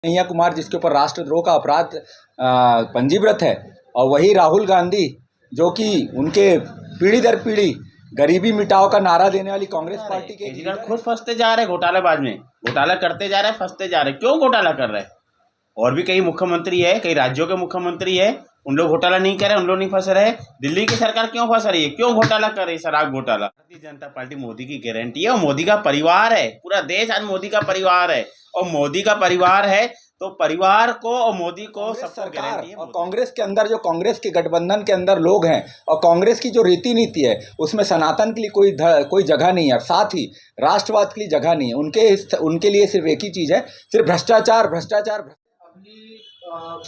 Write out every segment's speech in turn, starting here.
कन्हैया कुमार जिसके ऊपर राष्ट्रद्रोह का अपराध पंजीकृत है, और वही राहुल गांधी जो कि उनके पीढ़ी दर पीढ़ी गरीबी मिटाओ का नारा देने वाली कांग्रेस पार्टी के केजरीवाल खुद फंसते जा रहे घोटालाबाज में, घोटाला करते जा रहे, फंसते जा रहे। क्यों घोटाला कर रहे हैं? और भी कई मुख्यमंत्री है, कई राज्यों के मुख्यमंत्री है, उन लोग घोटाला नहीं कर रहे, उन लोग नहीं फंस रहे। दिल्ली की सरकार क्यों फंस रही है? क्यों घोटाला कर रही है? शराब घोटाला। भारतीय जनता पार्टी मोदी की गारंटी है और मोदी का परिवार है। पूरा देश आज मोदी का परिवार है, और मोदी का परिवार है तो परिवार को और मोदी को सबको गारंटी है। और कांग्रेस के अंदर जो कांग्रेस के गठबंधन के अंदर लोग हैं, और कांग्रेस की जो रीति नीति है उसमें सनातन के लिए कोई जगह नहीं है, साथ ही राष्ट्रवाद के लिए जगह नहीं है। उनके लिए सिर्फ एक ही चीज़ है, सिर्फ भ्रष्टाचार भ्रष्टाचार। अभी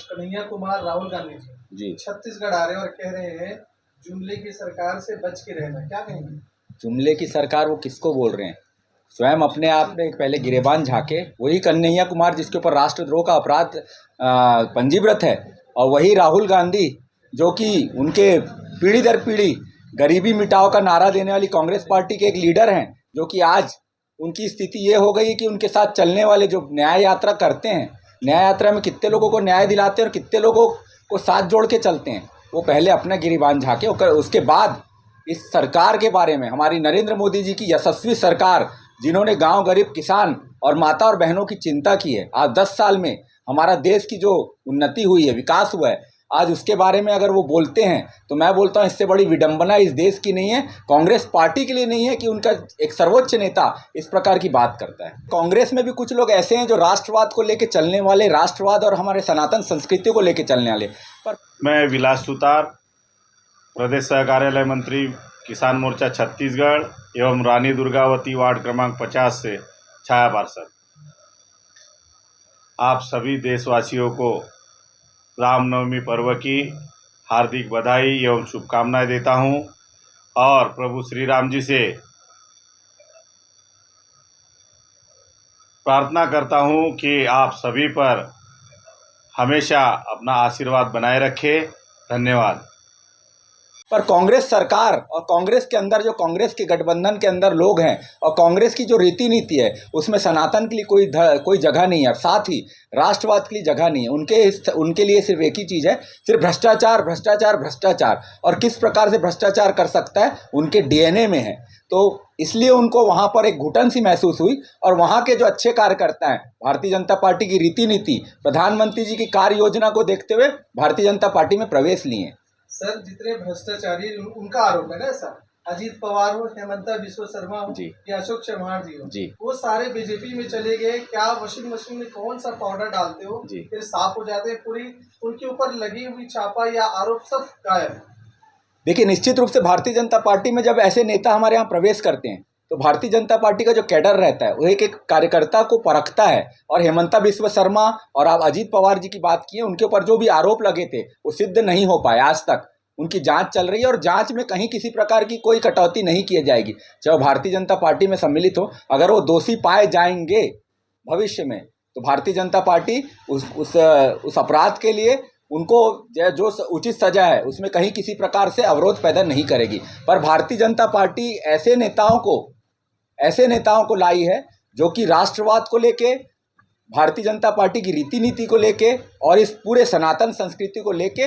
कन्हैया कुमार राहुल गांधी जी छत्तीसगढ़ आ रहे हैं और कह रहे हैं जुमले की सरकार से बच के रहना, क्या कहेंगे? जुमले की सरकार वो किसको बोल रहे हैं? स्वयं अपने आप में पहले गिरेबान झांके। वही कन्हैया कुमार जिसके ऊपर राष्ट्रद्रोह का अपराध पंजीकृत है, और वही राहुल गांधी जो कि उनके पीढ़ी दर पीढ़ी गरीबी मिटाओ का नारा देने वाली कांग्रेस पार्टी के एक लीडर हैं, जो कि आज उनकी स्थिति ये हो गई कि उनके साथ चलने वाले जो न्याय यात्रा करते हैं, न्याय यात्रा में कितने लोगों को न्याय दिलाते हैं और कितने लोगों को साथ जोड़ के चलते हैं, वो पहले अपना गिरेबान झांके। उसके बाद इस सरकार के बारे में, हमारी नरेंद्र मोदी जी की यशस्वी सरकार जिन्होंने गांव, गरीब, किसान और माता और बहनों की चिंता की है, आज 10 साल में हमारा देश की जो उन्नति हुई है, विकास हुआ है, आज उसके बारे में अगर वो बोलते हैं तो मैं बोलता हूँ इससे बड़ी विडंबना इस देश की नहीं है, कांग्रेस पार्टी के लिए नहीं है कि उनका एक सर्वोच्च नेता इस प्रकार की बात करता है। कांग्रेस में भी कुछ लोग ऐसे हैं जो राष्ट्रवाद को लेकर चलने वाले, राष्ट्रवाद और हमारे सनातन संस्कृति को लेकर चलने वाले। पर मैं विलास सुतार, प्रदेश सह कार्यालय मंत्री, किसान मोर्चा छत्तीसगढ़ एवं रानी दुर्गावती वार्ड क्रमांक 50 से छाया पार्षद, आप सभी देशवासियों को रामनवमी पर्व की हार्दिक बधाई एवं शुभकामनाएं देता हूं, और प्रभु श्री राम जी से प्रार्थना करता हूं कि आप सभी पर हमेशा अपना आशीर्वाद बनाए रखें। धन्यवाद। पर कांग्रेस सरकार और कांग्रेस के अंदर जो कांग्रेस के गठबंधन के अंदर लोग हैं, और कांग्रेस की जो रीति नीति है उसमें सनातन के लिए कोई जगह नहीं है, साथ ही राष्ट्रवाद के लिए जगह नहीं है। उनके लिए सिर्फ एक ही चीज़ है, सिर्फ भ्रष्टाचार भ्रष्टाचार भ्रष्टाचार। और किस प्रकार से भ्रष्टाचार कर सकता है उनके डीएनए में है, तो इसलिए उनको वहाँ पर एक घुटन सी महसूस हुई। और वहाँ के जो अच्छे कार्यकर्ता हैं, भारतीय जनता पार्टी की रीति नीति, प्रधानमंत्री जी की कार्य योजना को देखते हुए भारतीय जनता पार्टी में प्रवेश लिए। सर, जितने भ्रष्टाचारी उनका आरोप है ना सर, अजीत पवार हो, हेमंता बिस्वा शर्मा हो या अशोक चव्हाण जी हो, वो सारे बीजेपी में चले गए। क्या वॉशिंग मशीन में कौन सा पाउडर डालते हो फिर साफ हो जाते हैं? पूरी उनके ऊपर लगी हुई छापा या आरोप सब गायब। देखिए, निश्चित रूप से भारतीय जनता पार्टी में जब ऐसे नेता हमारे यहाँ प्रवेश करते हैं तो भारतीय जनता पार्टी का जो कैडर रहता है वो एक एक कार्यकर्ता को परखता है। और हेमंता बिस्वा शर्मा और आप अजीत पवार जी की बात किए, उनके ऊपर जो भी आरोप लगे थे वो सिद्ध नहीं हो पाए आज तक। उनकी जांच चल रही है और जांच में कहीं किसी प्रकार की कोई कटौती नहीं की जाएगी, चाहे भारतीय जनता पार्टी में सम्मिलित हो। अगर वो दोषी पाए जाएंगे भविष्य में तो भारतीय जनता पार्टी उस अपराध के लिए उनको जो उचित सजा है उसमें कहीं किसी प्रकार से अवरोध पैदा नहीं करेगी। पर भारतीय जनता पार्टी ऐसे नेताओं को लाई है जो कि राष्ट्रवाद को लेके, भारतीय जनता पार्टी की रीति नीति को लेके और इस पूरे सनातन संस्कृति को लेके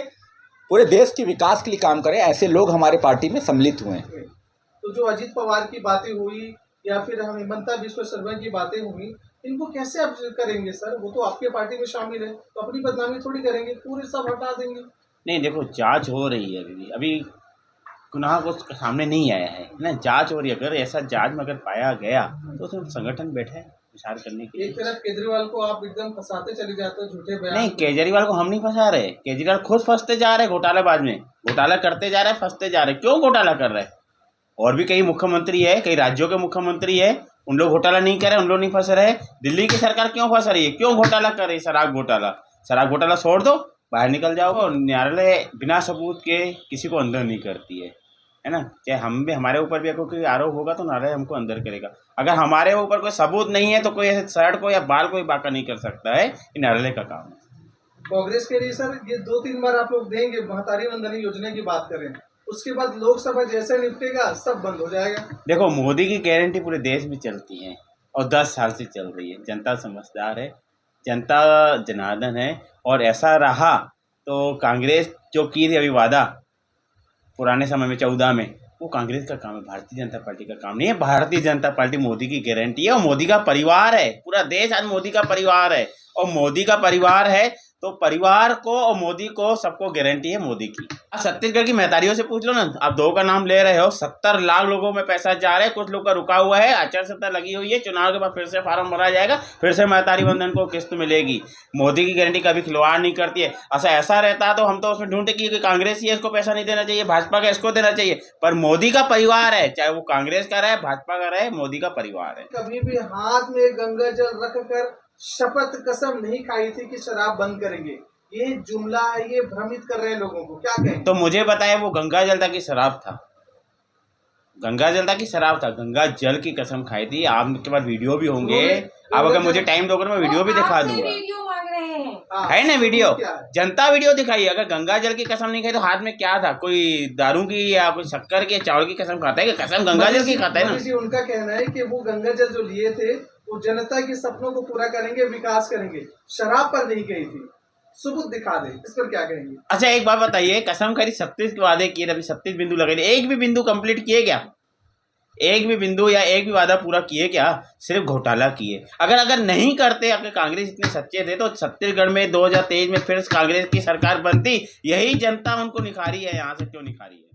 पूरे देश के विकास के लिए काम करें। ऐसे लोग हमारे पार्टी में सम्मिलित हुए हैं। तो जो अजीत पवार की बातें हुई या फिर हेमंता बिस्वा शर्मा की बातें हुई, इनको कैसे आप करेंगे सर? वो तो आपके पार्टी में शामिल है, तो अपनी बदनामी थोड़ी करेंगे, पूरे सब हटा देंगे। नहीं, देखो, जांच हो रही है, अभी गुनाह को सामने नहीं आया है ना, जांच हो रही है। अगर ऐसा जांच में अगर पाया गया तो उसमें संगठन बैठा है विचार करने के लिए। एक तरफ केजरीवाल को आप एकदम फंसाते चले जाते हो, झूठे बयान। नहीं, केजरीवाल को हम नहीं फंसा रहे, केजरीवाल खुद फंसते जा रहे घोटालाबाज में, घोटाला करते जा रहे, फंसते जा रहे। क्यों घोटाला कर रहे हैं? और भी कई मुख्यमंत्री है, कई राज्यों के मुख्यमंत्री है, उन लोग घोटाला नहीं कर रहे, उन लोग नहीं फंस रहे। दिल्ली की सरकार क्यों फंस रही है? क्यों घोटाला कर रही है? शराब घोटाला छोड़ दो, बाहर निकल जाओ। न्यायालय बिना सबूत के किसी को अंदर नहीं करती है ना। चाहे हमारे ऊपर भी कोई आरोप होगा तो न्यायालय हमको अंदर करेगा। अगर हमारे ऊपर कोई सबूत नहीं है तो कोई ऐसे शर्ट को या बाल को बाका नहीं कर सकता है, ये न्यायालय का काम है। कांग्रेस के लिए सर ये 2-3 बार आप लोग देंगे, महतारी वंदना योजना की बात करें, उसके बाद लोकसभा जैसे निपटेगा सब बंद हो जाएगा। देखो, मोदी की गारंटी पूरे देश में चलती है और 10 साल से चल रही है। जनता समझदार है, जनता जनार्दन है। और ऐसा रहा तो कांग्रेस जो की थी अभी वादा पुराने समय में 14 में, वो कांग्रेस का काम है, भारतीय जनता पार्टी का काम नहीं है। भारतीय जनता पार्टी मोदी की गारंटी है और मोदी का परिवार है। पूरा देश आज मोदी का परिवार है और मोदी का परिवार है तो परिवार को और मोदी को सबको गारंटी है मोदी की। अब छत्तीसगढ़ की महतारियों से पूछ लो ना, आप 2 का नाम ले रहे हो, 70 लाख लोगों में पैसा जा रहा है, कुछ लोग का रुका हुआ है, आचार संहिता लगी हुई है, चुनाव के बाद फिर से फार्म भरा जाएगा, फिर से महतारी बंधन को किस्त मिलेगी। मोदी की गारंटी कभी खिलवाड़ नहीं करती है। ऐसा रहता तो हम तो उसमें ढूंढते कि कांग्रेस ही है, इसको पैसा नहीं देना चाहिए, भाजपा का इसको देना चाहिए, पर मोदी का परिवार है, चाहे वो कांग्रेस का रहे, भाजपा का रहे, मोदी का परिवार है। कभी भी हाथ में गंगा जल रखकर शपथ कसम नहीं खाई थी कि शराब बंद करेंगे। ये जुमला है, ये भ्रमित कर रहे हैं लोगों को, क्या कहें? तो मुझे बताया वो गंगा जल था कि शराब था? गंगा जल था कि शराब था? गंगा जल की कसम खाई थी। आपके पास वीडियो भी होंगे, आप अगर मुझे टाइम दोगे मैं वीडियो भी दिखा दूंगा। है ना वीडियो? जनता वीडियो दिखाई। अगर गंगा जल की कसम नहीं खाई तो हाथ में क्या था? कोई दारू की या कोई शक्कर की चावल की कसम खाता है? कि कसम गंगा जल की खाता है ना? उनका कहना है कि वो गंगा जल जो लिए थे वो जनता के सपनों को पूरा करेंगे, विकास करेंगे, शराब पर नहीं गई थी। सबूत दिखा दे, इस पर क्या कहेंगे? अच्छा एक बात बताइए, कसम खरी 36 के वादे किए, अभी 36 बिंदु लगे थे, एक भी बिंदु कंप्लीट किए क्या? एक भी बिंदु या एक भी वादा पूरा किए क्या? सिर्फ घोटाला किए। अगर नहीं करते, अगर कांग्रेस इतने सच्चे थे तो छत्तीसगढ़ में 2023 में फिर कांग्रेस की सरकार बनती। यही जनता उनको निखारी है, यहाँ से क्यों निखारी है?